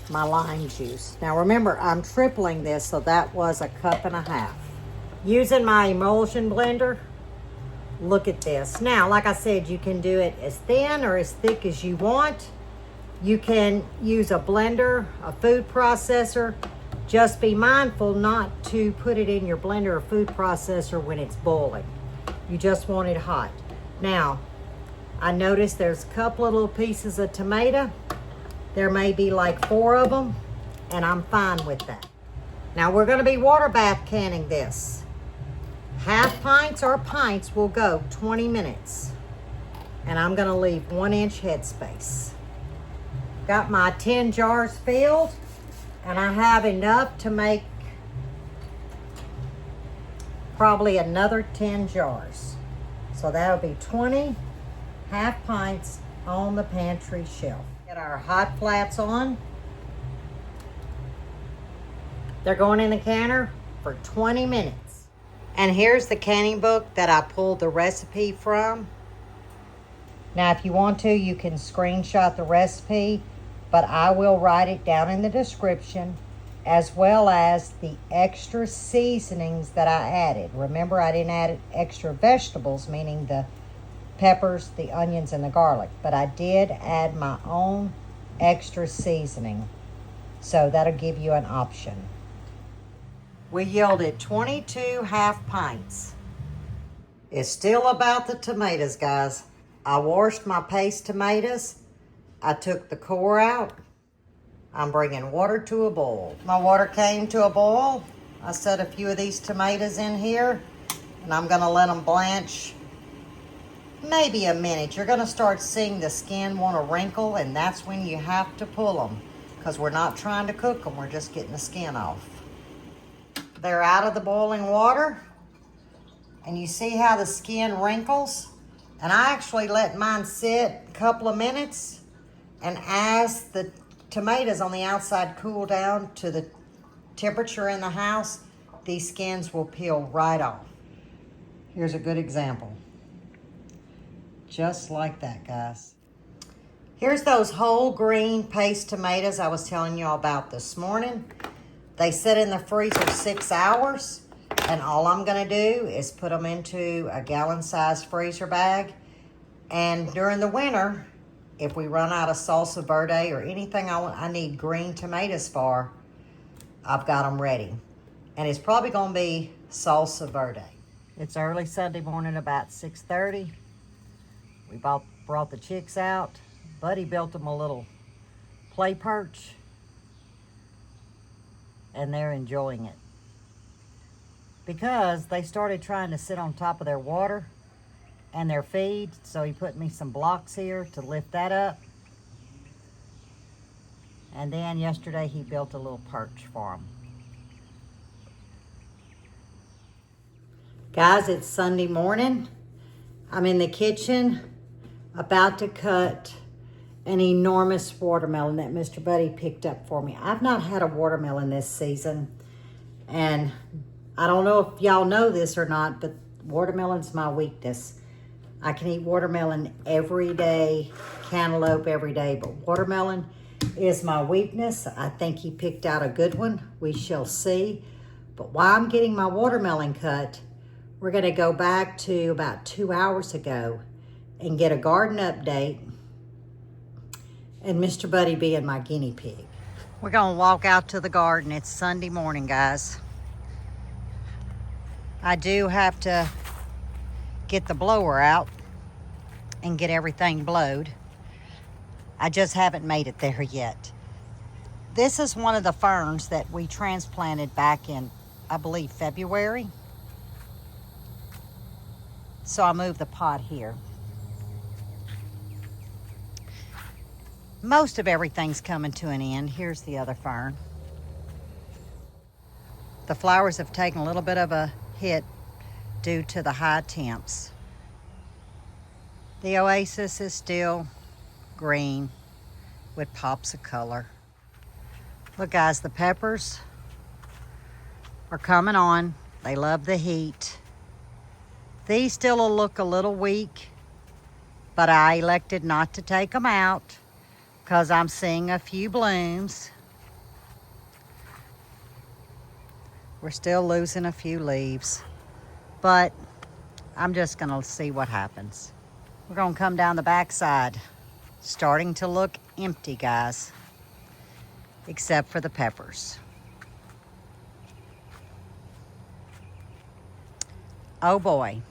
my lime juice. Now remember, I'm tripling this, so that was 1.5 cups. Using my emulsion blender, look at this. Now, like I said, you can do it as thin or as thick as you want. You can use a blender, a food processor. Just be mindful not to put it in your blender or food processor when it's boiling. You just want it hot. Now, I noticed there's a couple of little pieces of tomato. There may be like 4 of them, and I'm fine with that. Now we're gonna be water bath canning this. Half pints or pints will go 20 minutes. And I'm gonna leave 1-inch headspace. Got my 10 jars filled, and I have enough to make probably another 10 jars. So that'll be 20 half pints on the pantry shelf. Get our hot flats on. They're going in the canner for 20 minutes. And here's the canning book that I pulled the recipe from. Now, if you want to, you can screenshot the recipe, but I will write it down in the description, as well as the extra seasonings that I added. Remember, I didn't add extra vegetables, meaning the peppers, the onions, and the garlic, but I did add my own extra seasoning. So that'll give you an option. We yielded 22 half pints. It's still about the tomatoes, guys. I washed my paste tomatoes. I took the core out. I'm bringing water to a boil. My water came to a boil. I set a few of these tomatoes in here, and I'm gonna let them blanch maybe a minute. You're gonna start seeing the skin want to wrinkle, and that's when you have to pull them, because we're not trying to cook them, we're just getting the skin off. They're out of the boiling water, and you see how the skin wrinkles? And I actually let mine sit a couple of minutes, and as the tomatoes on the outside cool down to the temperature in the house, these skins will peel right off. Here's a good example. Just like that, guys. Here's those whole green paste tomatoes I was telling you all about this morning. They sit in the freezer 6 hours, and all I'm gonna do is put them into a gallon-sized freezer bag. And during the winter, if we run out of Salsa Verde or anything I need green tomatoes for, I've got them ready. And it's probably gonna be Salsa Verde. It's early Sunday morning, about 6:30. We brought the chicks out. Buddy built them a little play perch, and they're enjoying it. Because they started trying to sit on top of their water and their feed, so he put me some blocks here to lift that up. And then yesterday he built a little perch for them. Guys, it's Sunday morning. I'm in the kitchen about to cut an enormous watermelon that Mr. Buddy picked up for me. I've not had a watermelon this season, and I don't know if y'all know this or not, but watermelon's my weakness. I can eat watermelon every day, cantaloupe every day, but watermelon is my weakness. I think he picked out a good one. We shall see. But while I'm getting my watermelon cut, we're gonna go back to about 2 hours ago and get a garden update, and Mr. Buddy being my guinea pig. We're gonna walk out to the garden. It's Sunday morning, guys. I do have to get the blower out and get everything blowed. I just haven't made it there yet. This is one of the ferns that we transplanted back in, I believe, February. So I moved the pot here. Most of everything's coming to an end. Here's the other fern. The flowers have taken a little bit of a hit due to the high temps. The oasis is still green with pops of color. Look guys, the peppers are coming on. They love the heat. These still will look a little weak, but I elected not to take them out because I'm seeing a few blooms. We're still losing a few leaves, but I'm just gonna see what happens. We're gonna come down the backside. Starting to look empty, guys, except for the peppers. Oh boy.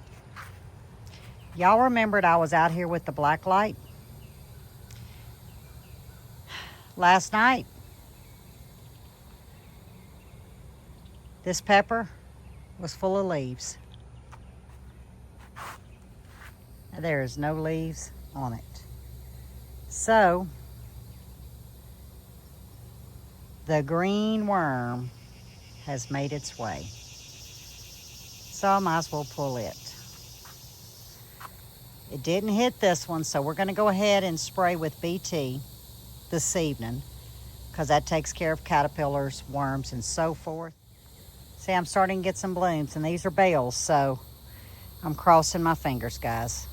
Y'all remembered I was out here with the black light last night? This pepper was full of leaves. There is no leaves on it. So, the green worm has made its way. So I might as well pull it. It didn't hit this one, so we're gonna go ahead and spray with BT this evening because that takes care of caterpillars, worms, and so forth. See, I'm starting to get some blooms, and these are bales, so I'm crossing my fingers, guys.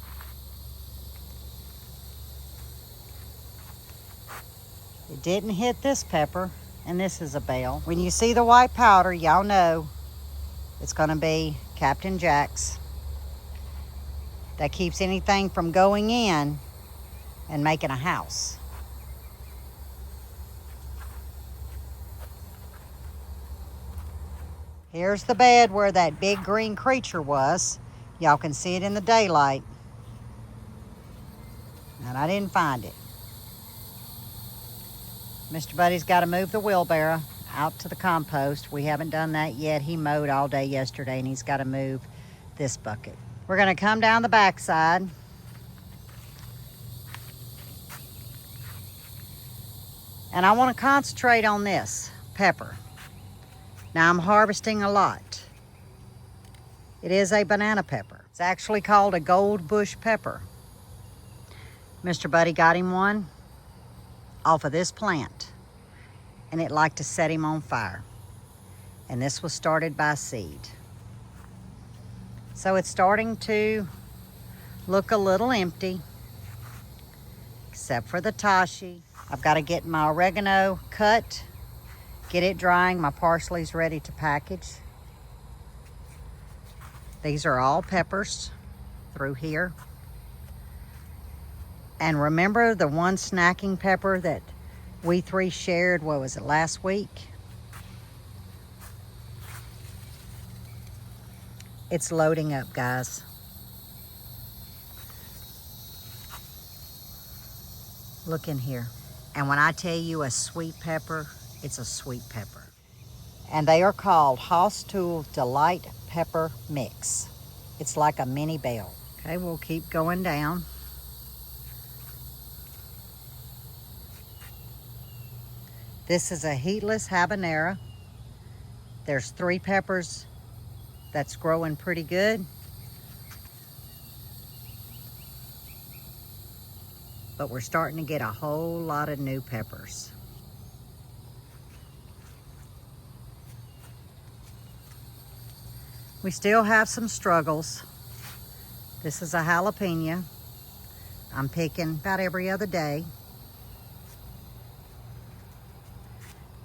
It didn't hit this pepper, and this is a bale. When you see the white powder, y'all know it's gonna be Captain Jack's. That keeps anything from going in and making a house. Here's the bed where that big green creature was. Y'all can see it in the daylight. And I didn't find it. Mr. Buddy's got to move the wheelbarrow out to the compost. We haven't done that yet. He mowed all day yesterday and he's got to move this bucket. We're going to come down the backside. And I want to concentrate on this pepper. Now I'm harvesting a lot. It is a banana pepper. It's actually called a gold bush pepper. Mr. Buddy got him one off of this plant, and it liked to set him on fire. And this was started by seed. So it's starting to look a little empty, except for the tashi. I've got to get my oregano cut, get it drying. My parsley's ready to package. These are all peppers through here. And remember the one snacking pepper that we three shared, what was it, last week? It's loading up, guys. Look in here. And when I tell you a sweet pepper, it's a sweet pepper. And they are called Hostel Delight Pepper Mix. It's like a mini bell. Okay, we'll keep going down. This is a heatless habanero. There's 3 peppers that's growing pretty good. But we're starting to get a whole lot of new peppers. We still have some struggles. This is a jalapeno. I'm picking about every other day.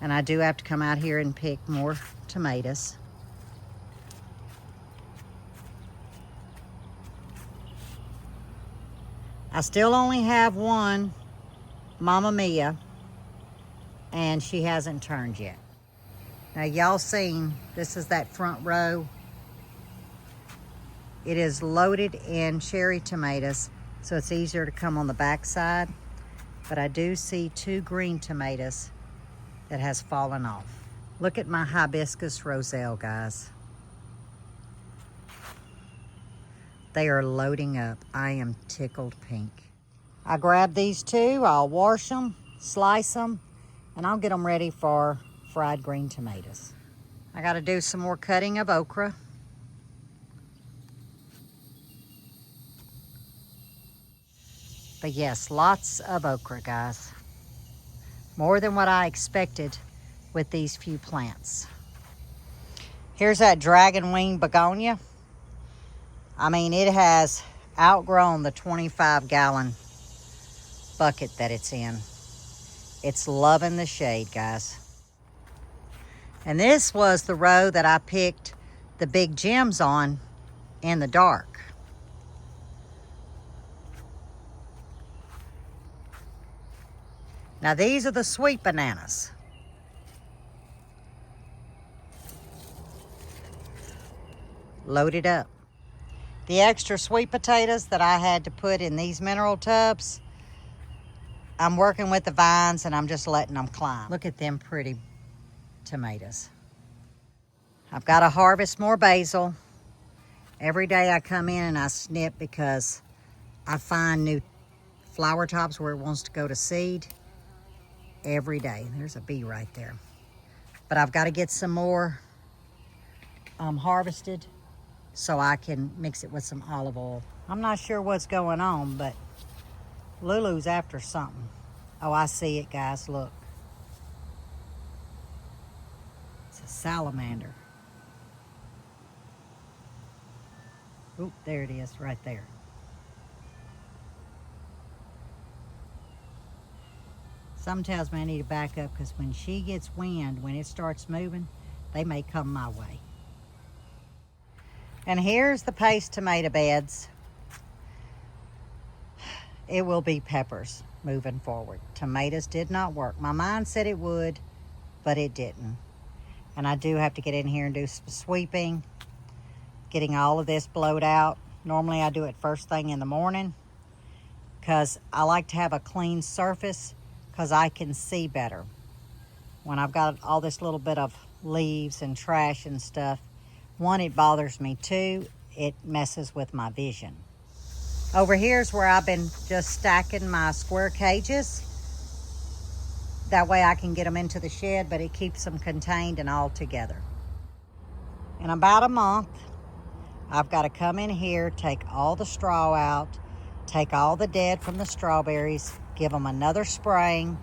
And I do have to come out here and pick more tomatoes. I still only have one Mamma Mia, and she hasn't turned yet. Now y'all seen, this is that front row. It is loaded in cherry tomatoes, so it's easier to come on the back side. But I do see 2 green tomatoes that has fallen off. Look at my hibiscus roselle, guys. They are loading up. I am tickled pink. I grabbed these 2. I'll wash them, slice them, and I'll get them ready for fried green tomatoes. I got to do some more cutting of okra. But yes, lots of okra, guys. More than what I expected with these few plants. Here's that dragon wing begonia. I mean, it has outgrown the 25-gallon bucket that it's in. It's loving the shade, guys. And this was the row that I picked the big gems on in the dark. Now these are the sweet bananas. Loaded up. The extra sweet potatoes that I had to put in these mineral tubs, I'm working with the vines and I'm just letting them climb. Look at them pretty tomatoes. I've got to harvest more basil. Every day I come in and I snip because I find new flower tops where it wants to go to seed. Every day. There's a bee right there. But I've got to get some more harvested so I can mix it with some olive oil. I'm not sure what's going on, but Lulu's after something. Oh, I see it, guys. Look. It's a salamander. Oop, there it is, right there. Some tells me I need to back up because when she gets wind, when it starts moving, they may come my way. And here's the paste tomato beds. It will be peppers moving forward. Tomatoes did not work. My mind said it would, but it didn't. And I do have to get in here and do some sweeping, getting all of this blowed out. Normally I do it first thing in the morning because I like to have a clean surface because I can see better. When I've got all this little bit of leaves and trash and stuff, one, it bothers me. Two, it messes with my vision. Over here's where I've been just stacking my square cages. That way I can get them into the shed, but it keeps them contained and all together. In about a month, I've got to come in here, take all the straw out, take all the dead from the strawberries, give them another spraying,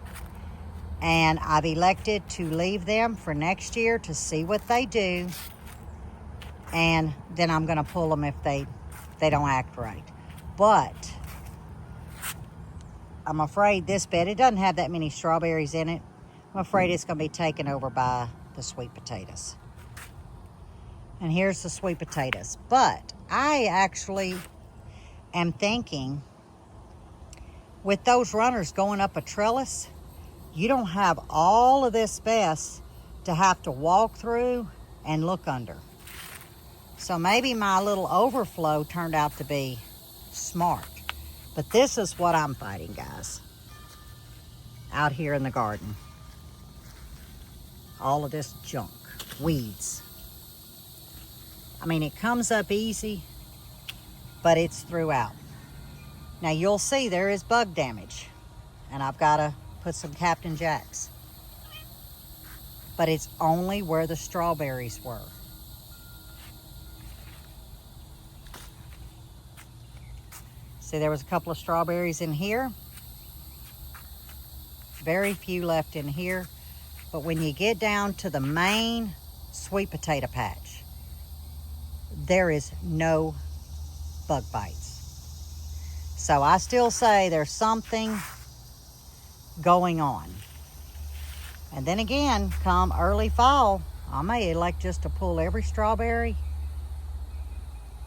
and I've elected to leave them for next year to see what they do, and then I'm going to pull them if they don't act right. But I'm afraid this bed, it doesn't have that many strawberries in it. I'm afraid it's going to be taken over by the sweet potatoes. And here's the sweet potatoes. But I actually am thinking with those runners going up a trellis, you don't have all of this mess to have to walk through and look under. So maybe my little overflow turned out to be smart. But this is what I'm fighting, guys, out here in the garden. All of this junk, weeds. I mean, it comes up easy, but it's throughout. Now you'll see there is bug damage, and I've got to put some Captain Jacks. But it's only where the strawberries were. See, there was a couple of strawberries in here. Very few left in here. But when you get down to the main sweet potato patch, there is no bug bites. So I still say there's something going on. And then again, come early fall, I may elect just to pull every strawberry,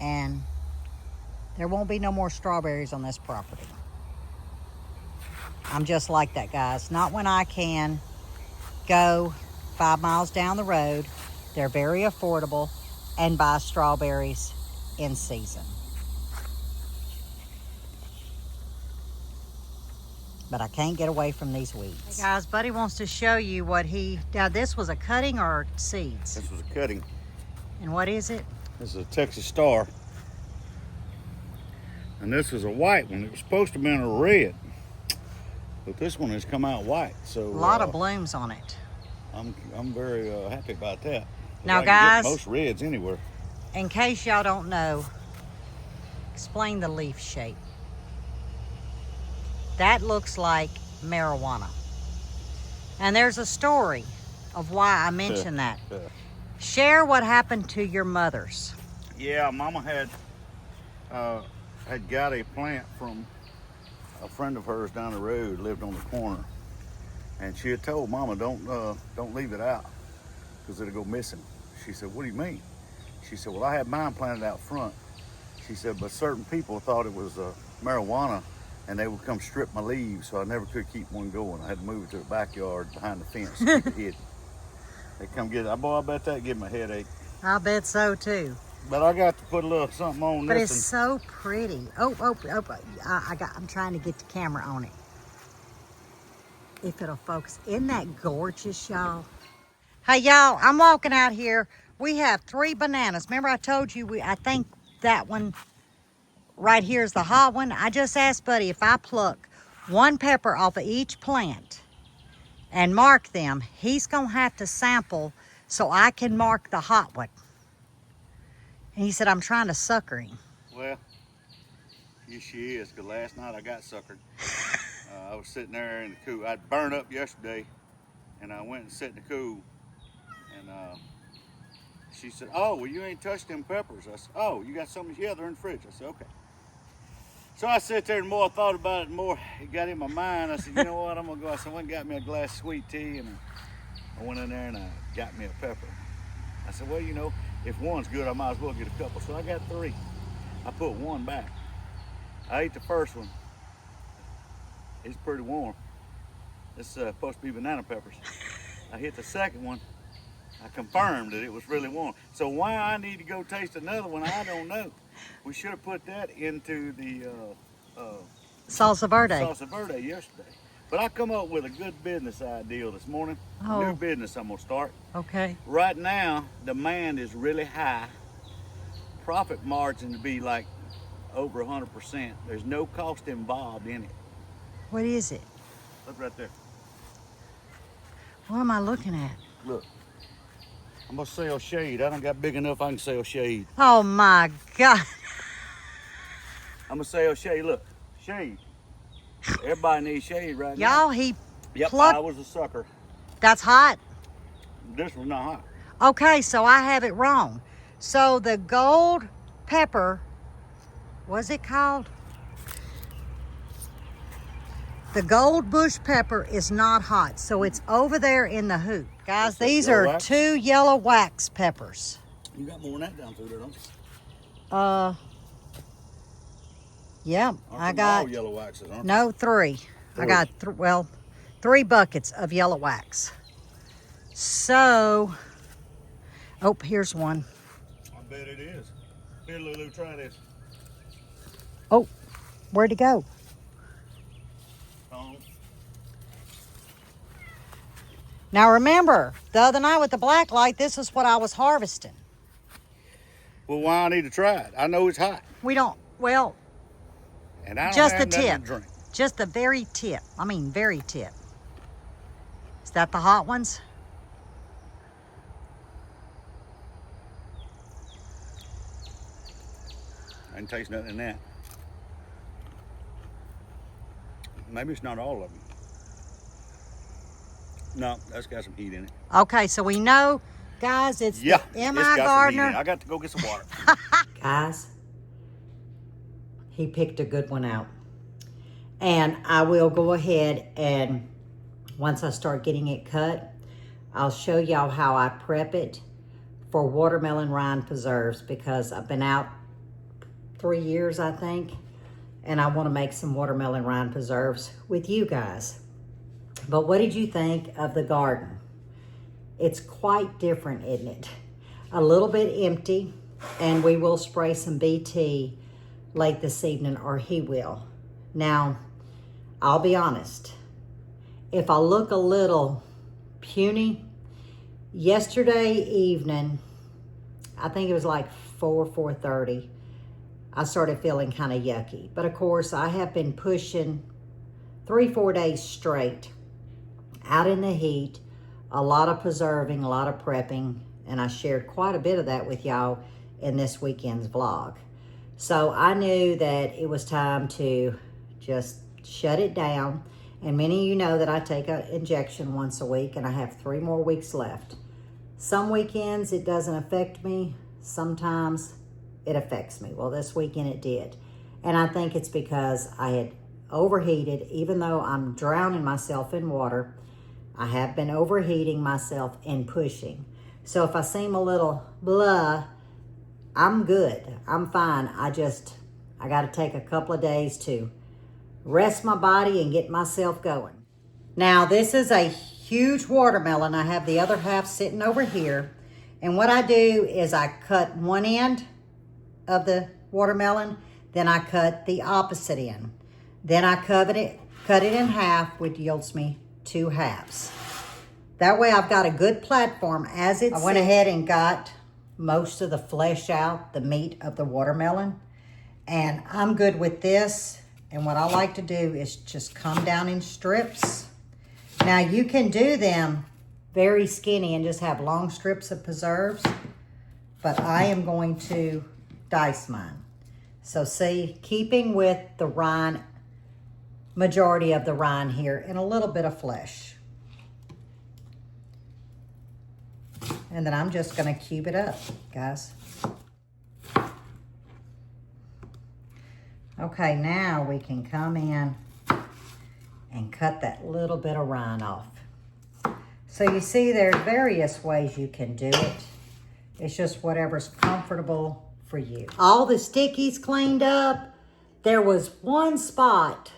and there won't be no more strawberries on this property. I'm just like that, guys. Not when I can go 5 miles down the road. They're very affordable, and buy strawberries in season. But I can't get away from these weeds. Hey guys, Buddy wants to show you what now this was a cutting or seeds? This was a cutting. And what is it? This is a Texas Star. And this is a white one. It was supposed to be a red, but this one has come out white. So a lot of blooms on it. I'm very happy about that. Now I can guys, get most reds anywhere. In case y'all don't know, explain the leaf shape. that looks like marijuana. And there's a story of why I mentioned that. Share what happened to your mother's. Yeah, Mama had got a plant from a friend of hers down the road, lived on the corner, and she had told Mama, don't leave it out because it'll go missing. She said, what do you mean? She said, well, I had mine planted out front. She said, but certain people thought it was marijuana, and they would come strip my leaves, so I never could keep one going. I had to move it to the backyard behind the fence to keep it hidden. They come get it. Boy, I bet that give me a headache. I bet so too. But I got to put a little something on But this. it's so pretty. I'm trying to get the camera on it. If it'll focus. Isn't that gorgeous, y'all? Hey, y'all, I'm walking out here. We have 3 bananas. Remember I told you, I think that one right here is the hot one. I just asked Buddy if I pluck 1 pepper off of each plant and mark them, he's going to have to sample so I can mark the hot one. And he said, I'm trying to sucker him. Well, yes, she is, because last night I got suckered. I was sitting there in the cool. I'd burned up yesterday, and I went and sat in the cool. And she said, oh, well, you ain't touched them peppers. I said, oh, you got something? Yeah, they're in the fridge. I said, okay. So I sat there, and the more I thought about it, the more it got in my mind. I said, you know what, I'm going to go. So I went and got me a glass of sweet tea, and I went in there and I got me a pepper. I said, well, you know, if one's good, I might as well get a couple. So I got 3. I put 1 back. I ate the first one. It's pretty warm. It's supposed to be banana peppers. I hit the second one. I confirmed that it was really warm. So why I need to go taste another one, I don't know. We should have put that into the Salsa Verde. Salsa Verde yesterday. But I come up with a good business idea this morning. Oh. New business I'm gonna start. Okay. Right now, demand is really high. Profit margin to be like over 100%. There's no cost involved in it. What is it? Look right there. What am I looking at? Look. I'm gonna sell shade. I done got big enough I can sell shade. Oh my God. I'm gonna sell shade. Look, shade. Everybody needs shade right now. Y'all, he Yep, plucked. I was a sucker. That's hot. This one's not hot. Okay, so I have it wrong. So the gold pepper, what's it called? The gold bush pepper is not hot, so it's over there in the hoop. Guys, these are wax? 2 yellow wax peppers. You got more than that down through there, don't you? Yeah, Aren't I them got, all yellow waxes, aren't no, 3. I got, 3 buckets of yellow wax. So, oh, here's one. they? I bet it is. Here, Lulu, try this. Oh, where'd it go? Now remember, the other night with the black light, this is what I was harvesting. Well, why I need to try it? I know it's hot. We don't, well, And I don't just the have nothing tip. to drink. Just the very tip. I mean, very tip. Is that the hot ones? I didn't taste nothing in that. Maybe it's not all of them. No, that's got some heat in it. Okay, so we know, guys, it's the It's M.I. got some heat in it. Gardner. I got to go get some water. Guys, he picked a good one out. And I will go ahead and once I start getting it cut, I'll show y'all how I prep it for watermelon rind preserves because I've been out 3 years, I think, and I want to make some watermelon rind preserves with you guys. But what did you think of the garden? It's quite different, isn't it? A little bit empty, and we will spray some BT late this evening, or he will. Now, I'll be honest. If I look a little puny, yesterday evening, I think it was like 4:30, I started feeling kind of yucky. But of course, I have been pushing 3-4 days straight out in the heat, a lot of preserving, a lot of prepping, and I shared quite a bit of that with y'all in this weekend's vlog. So I knew that it was time to just shut it down. And many of you know that I take an injection once a week, and I have 3 more weeks left. Some weekends it doesn't affect me. Sometimes it affects me. Well, this weekend it did. And I think it's because I had overheated. Even though I'm drowning myself in water, I have been overheating myself and pushing. So if I seem a little blah, I'm good. I'm fine. I got to take a couple of days to rest my body and get myself going. Now, this is a huge watermelon. I have the other half sitting over here. And what I do is I cut one end of the watermelon, then I cut the opposite end. Then I cut it in half, which yields me 2 halves. That way I've got a good platform as it's. I went ahead and got most of the flesh out, the meat of the watermelon. And I'm good with this. And what I like to do is just come down in strips. Now you can do them very skinny and just have long strips of preserves, but I am going to dice mine. So see, keeping with the rind, majority of the rind here, and a little bit of flesh. And then I'm just gonna cube it up, guys. Okay, now we can come in and cut that little bit of rind off. So you see there's various ways you can do it. It's just whatever's comfortable for you. All the stickies cleaned up. There was one spot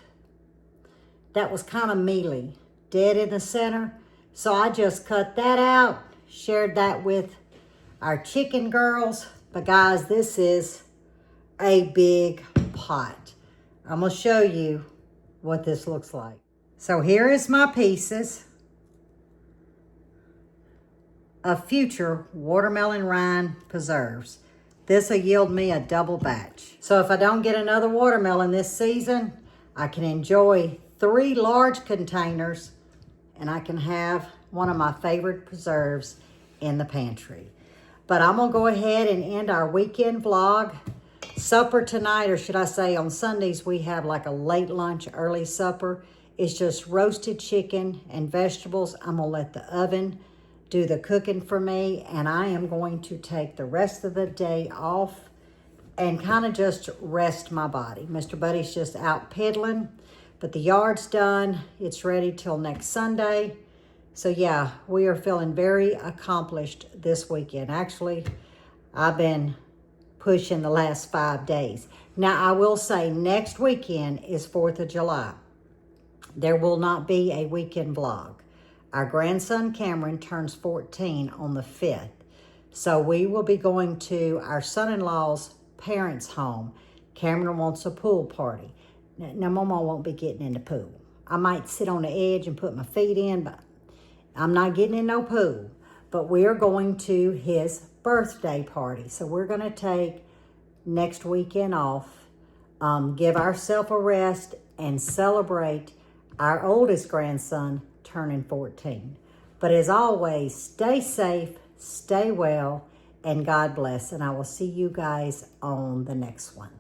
that was kind of mealy, dead in the center. So I just cut that out, shared that with our chicken girls. But guys, this is a big pot. I'm gonna show you what this looks like. So here is my pieces of future watermelon rind preserves. This will yield me a double batch. So if I don't get another watermelon this season, I can enjoy 3 large containers, and I can have one of my favorite preserves in the pantry. But I'm gonna go ahead and end our weekend vlog. Supper tonight, or should I say on Sundays, we have like a late lunch, early supper. It's just roasted chicken and vegetables. I'm gonna let the oven do the cooking for me, and I am going to take the rest of the day off and kind of just rest my body. Mr. Buddy's just out peddling, but the yard's done. It's ready till next Sunday. So yeah, we are feeling very accomplished this weekend. Actually, I've been pushing the last 5 days. Now, I will say next weekend is 4th of July. There will not be a weekend vlog. Our grandson Cameron turns 14 on the 5th. So we will be going to our son-in-law's parents' home. Cameron wants a pool party. Now, Mama won't be getting in the pool. I might sit on the edge and put my feet in, but I'm not getting in no pool. But we are going to his birthday party. So we're going to take next weekend off, give ourselves a rest, and celebrate our oldest grandson turning 14. But as always, stay safe, stay well, and God bless. And I will see you guys on the next one.